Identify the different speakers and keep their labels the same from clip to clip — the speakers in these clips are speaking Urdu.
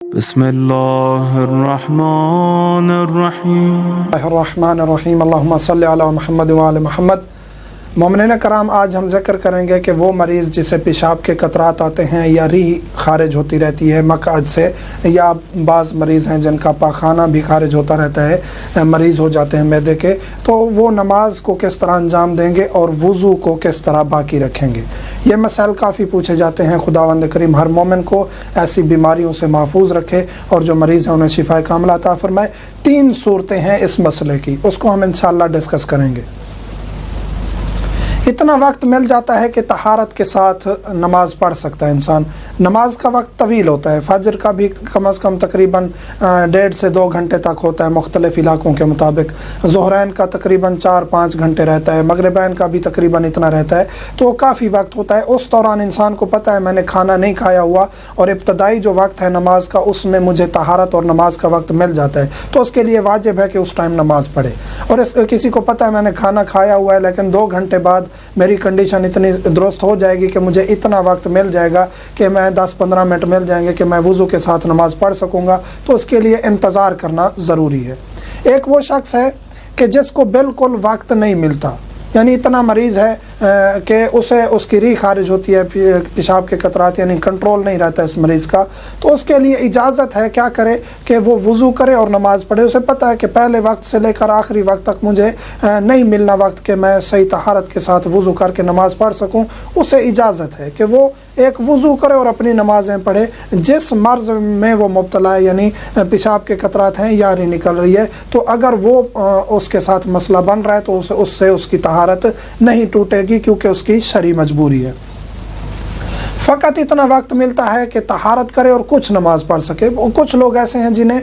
Speaker 1: بسم اللہ الرحمن
Speaker 2: الرحیم اللہم صلی علی محمد وعلی محمد۔ مومنین کرام، آج ہم ذکر کریں گے کہ وہ مریض جسے پیشاب کے قطرات آتے ہیں یا ریح خارج ہوتی رہتی ہے مقعد سے، یا بعض مریض ہیں جن کا پاخانہ بھی خارج ہوتا رہتا ہے، مریض ہو جاتے ہیں معدے کے، تو وہ نماز کو کس طرح انجام دیں گے اور وضو کو کس طرح باقی رکھیں گے۔ یہ مسائل کافی پوچھے جاتے ہیں۔ خداوند کریم ہر مومن کو ایسی بیماریوں سے محفوظ رکھے اور جو مریض ہیں انہیں شفا کاملہ عطا فرمائے۔ 3 صورتیں ہیں اس مسئلے کی، اس کو ہم انشاءاللہ ڈسکس کریں گے۔ اتنا وقت مل جاتا ہے کہ طہارت کے ساتھ نماز پڑھ سکتا ہے انسان۔ نماز کا وقت طویل ہوتا ہے، فجر کا بھی کم از کم تقریباً 1.5 سے 2 گھنٹے تک ہوتا ہے مختلف علاقوں کے مطابق، ظہرین کا تقریباً 4-5 گھنٹے رہتا ہے، مغربین کا بھی تقریباً اتنا رہتا ہے، تو کافی وقت ہوتا ہے۔ اس دوران انسان کو پتہ ہے میں نے کھانا نہیں کھایا ہوا اور ابتدائی جو وقت ہے نماز کا اس میں مجھے طہارت اور نماز کا وقت مل جاتا ہے، تو اس کے لیے واجب ہے کہ اس ٹائم نماز پڑھے۔ اور کسی کو پتہ ہے میں نے کھانا کھایا ہوا ہے لیکن 2 گھنٹے بعد میری کنڈیشن اتنی درست ہو جائے گی کہ مجھے اتنا وقت مل جائے گا کہ میں 10-15 منٹ مل جائیں گے کہ میں وضو کے ساتھ نماز پڑھ سکوں گا، تو اس کے لیے انتظار کرنا ضروری ہے۔ ایک وہ شخص ہے کہ جس کو بالکل وقت نہیں ملتا، یعنی اتنا مریض ہے کہ اس کی ریح خارج ہوتی ہے، پیشاب کے قطرات، یعنی کنٹرول نہیں رہتا اس مریض کا، تو اس کے لیے اجازت ہے کیا کرے کہ وہ وضو کرے اور نماز پڑھے۔ اسے پتہ ہے کہ پہلے وقت سے لے کر آخری وقت تک مجھے نہیں ملنا وقت کہ میں صحیح طہارت کے ساتھ وضو کر کے نماز پڑھ سکوں، اسے اجازت ہے کہ وہ ایک وضو کرے اور اپنی نمازیں پڑھے۔ جس مرض میں وہ مبتلا ہے، یعنی پیشاب کے قطرات ہیں یا ریح نکل رہی ہے، تو اگر وہ اس کے ساتھ مسئلہ بن رہا ہے تو اس سے اس کی طہارت نہیں ٹوٹے گی، کیونکہ اس کی شرعی مجبوری ہے۔ فقط اتنا وقت ملتا ہے کہ طہارت کرے اور کچھ نماز پڑھ سکے۔ کچھ لوگ ایسے ہیں جنہیں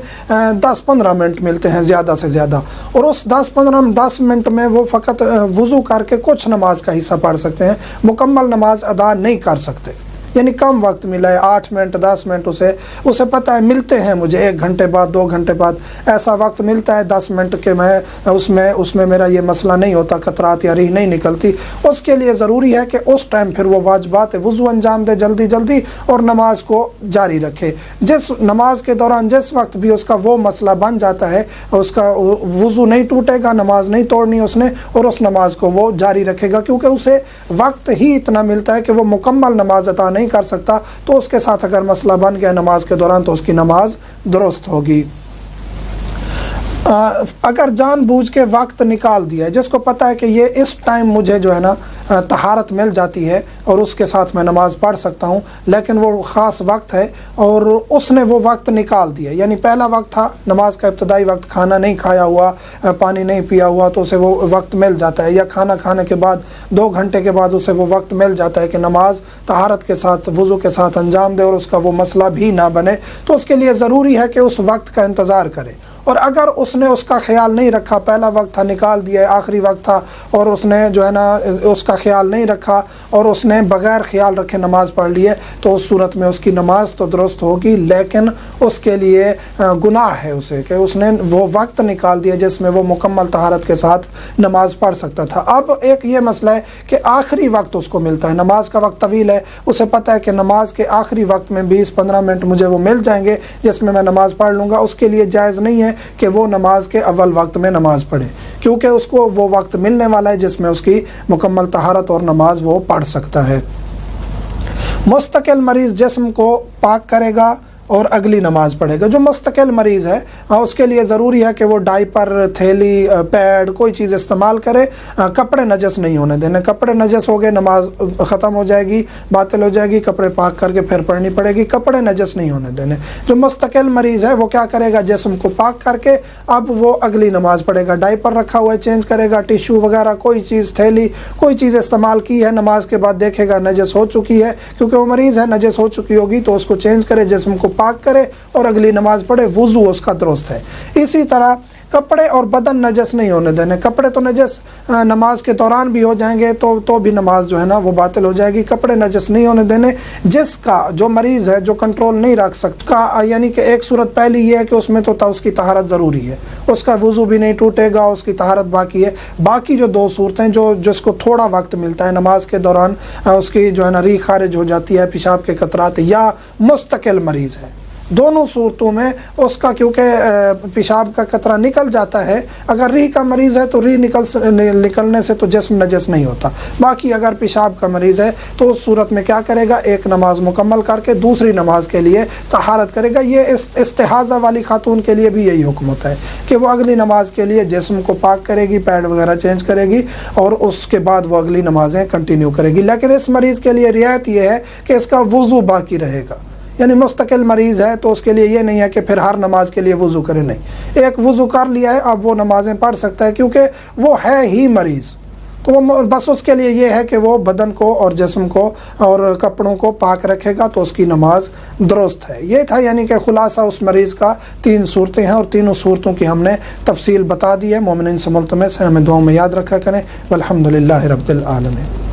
Speaker 2: 10-15 منٹ ملتے ہیں زیادہ سے زیادہ، اور اس 10 منٹ میں وہ فقط وضو کر کے کچھ نماز کا حصہ پڑھ سکتے ہیں، مکمل نماز ادا نہیں کر سکتے۔ یعنی کم وقت ملا ہے، 8 منٹ 10 منٹ، اسے پتہ ہے ملتے ہیں مجھے 1 گھنٹے بعد 2 گھنٹے بعد ایسا وقت ملتا ہے 10 منٹ کے میں اس میں میرا یہ مسئلہ نہیں ہوتا، قطرات یا ریح نہیں نکلتی۔ اس کے لیے ضروری ہے کہ اس ٹائم پھر وہ واجبات وضو انجام دے جلدی جلدی اور نماز کو جاری رکھے۔ جس نماز کے دوران جس وقت بھی اس کا وہ مسئلہ بن جاتا ہے، اس کا وضو نہیں ٹوٹے گا، نماز نہیں توڑنی اس نے، اور اس نماز کو وہ جاری رکھے گا، کیونکہ اسے وقت ہی اتنا ملتا ہے کہ وہ مکمل نماز عطا نہیں کر سکتا۔ تو اس کے ساتھ اگر مسئلہ بن گیا نماز کے دوران تو اس کی نماز درست ہوگی۔ اگر جان بوجھ کے وقت نکال دیا ہے، جس کو پتہ ہے کہ یہ اس ٹائم مجھے جو ہے نا طہارت مل جاتی ہے اور اس کے ساتھ میں نماز پڑھ سکتا ہوں، لیکن وہ خاص وقت ہے اور اس نے وہ وقت نکال دیا، یعنی پہلا وقت تھا نماز کا ابتدائی وقت، کھانا نہیں کھایا ہوا، پانی نہیں پیا ہوا، تو اسے وہ وقت مل جاتا ہے، یا کھانا کھانے کے بعد 2 گھنٹے کے بعد اسے وہ وقت مل جاتا ہے کہ نماز طہارت کے ساتھ وضو کے ساتھ انجام دے اور اس کا وہ مسئلہ بھی نہ بنے، تو اس کے لیے ضروری ہے کہ اس وقت کا انتظار کرے۔ اور اگر اس نے اس کا خیال نہیں رکھا، پہلا وقت تھا نکال دیا، آخری وقت تھا اور اس نے جو ہے نا اس کا خیال نہیں رکھا اور اس نے بغیر خیال رکھے نماز پڑھ لی ہے، تو اس صورت میں اس کی نماز تو درست ہوگی، لیکن اس کے لیے گناہ ہے اسے کہ اس نے وہ وقت نکال دیا جس میں وہ مکمل طہارت کے ساتھ نماز پڑھ سکتا تھا۔ اب ایک یہ مسئلہ ہے کہ آخری وقت اس کو ملتا ہے، نماز کا وقت طویل ہے، اسے پتہ ہے کہ نماز کے آخری وقت میں 20-15 منٹ مجھے وہ مل جائیں گے جس میں نماز پڑھ لوں گا۔ اس کے لیے جائز نہیں ہے کہ وہ نماز کے اول وقت میں نماز پڑھے، کیونکہ اس کو وہ وقت ملنے والا ہے جس میں اس کی مکمل طہارت اور نماز وہ پڑھ سکتا ہے۔ مستقل مریض جسم کو پاک کرے گا اور اگلی نماز پڑھے گا۔ جو مستقل مریض ہے اس کے لیے ضروری ہے کہ وہ ڈائپر، تھیلی، پیڈ، کوئی چیز استعمال کرے، کپڑے نجس نہیں ہونے دینے۔ کپڑے نجس ہو گئے نماز ختم ہو جائے گی، باطل ہو جائے گی، کپڑے پاک کر کے پھر پڑھنی پڑے گی، کپڑے نجس نہیں ہونے دینے۔ جو مستقل مریض ہے وہ کیا کرے گا، جسم کو پاک کر کے اب وہ اگلی نماز پڑھے گا۔ ڈائپر رکھا ہوا ہے چینج کرے گا، ٹیشو وغیرہ کوئی چیز، تھیلی، کوئی چیز استعمال کی ہے، نماز کے بعد دیکھے گا نجس ہو چکی ہے، کیونکہ وہ مریض ہے، نجس ہو چکی ہوگی، تو اس کو چینج کرے، جسم کو پاک کرے اور اگلی نماز پڑھے، وضو اس کا درست ہے۔ اسی طرح کپڑے اور بدن نجس نہیں ہونے دینے۔ کپڑے تو نجس نماز کے دوران بھی ہو جائیں گے تو بھی نماز جو ہے نا وہ باطل ہو جائے گی۔ کپڑے نجس نہیں ہونے دینے۔ جس کا جو مریض ہے جو کنٹرول نہیں رکھ سکتا، یعنی کہ ایک صورت پہلی یہ ہے کہ اس میں تو اس کی طہارت ضروری ہے، اس کا وضو بھی نہیں ٹوٹے گا، اس کی طہارت باقی ہے۔ باقی جو 2 صورتیں جس کو تھوڑا وقت ملتا ہے نماز کے دوران، اس کی جو ہے نا ریح خارج ہو جاتی ہے، پیشاب کے قطرات، یا مستقل مریض ہے، دونوں صورتوں میں اس کا کیونکہ پیشاب کا قطرہ نکل جاتا ہے، اگر ریح کا مریض ہے تو ریح نکلنے سے تو جسم نجس نہیں ہوتا، باقی اگر پیشاب کا مریض ہے تو اس صورت میں کیا کرے گا، ایک نماز مکمل کر کے دوسری نماز کے لیے طہارت کرے گا۔ یہ استحاضہ والی خاتون کے لیے بھی یہی حکم ہوتا ہے کہ وہ اگلی نماز کے لیے جسم کو پاک کرے گی، پیڈ وغیرہ چینج کرے گی اور اس کے بعد وہ اگلی نمازیں کنٹینیو کرے گی۔ لیکن اس مریض کے لیے رعایت یہ ہے کہ اس کا وضو باقی رہے گا، یعنی مستقل مریض ہے تو اس کے لیے یہ نہیں ہے کہ پھر ہر نماز کے لیے وضو کرے، نہیں، ایک وضو کر لیا ہے اب وہ نمازیں پڑھ سکتا ہے کیونکہ وہ ہے ہی مریض، تو وہ بس اس کے لیے یہ ہے کہ وہ بدن کو اور جسم کو اور کپڑوں کو پاک رکھے گا تو اس کی نماز درست ہے۔ یہ تھا یعنی کہ خلاصہ اس مریض کا 3 صورتیں ہیں اور تینوں صورتوں کی ہم نے تفصیل بتا دی ہے۔ مومنین سے ملتمس ہے ہمیں دعاؤں میں یاد رکھا کریں۔ والحمدللہ رب العالمین۔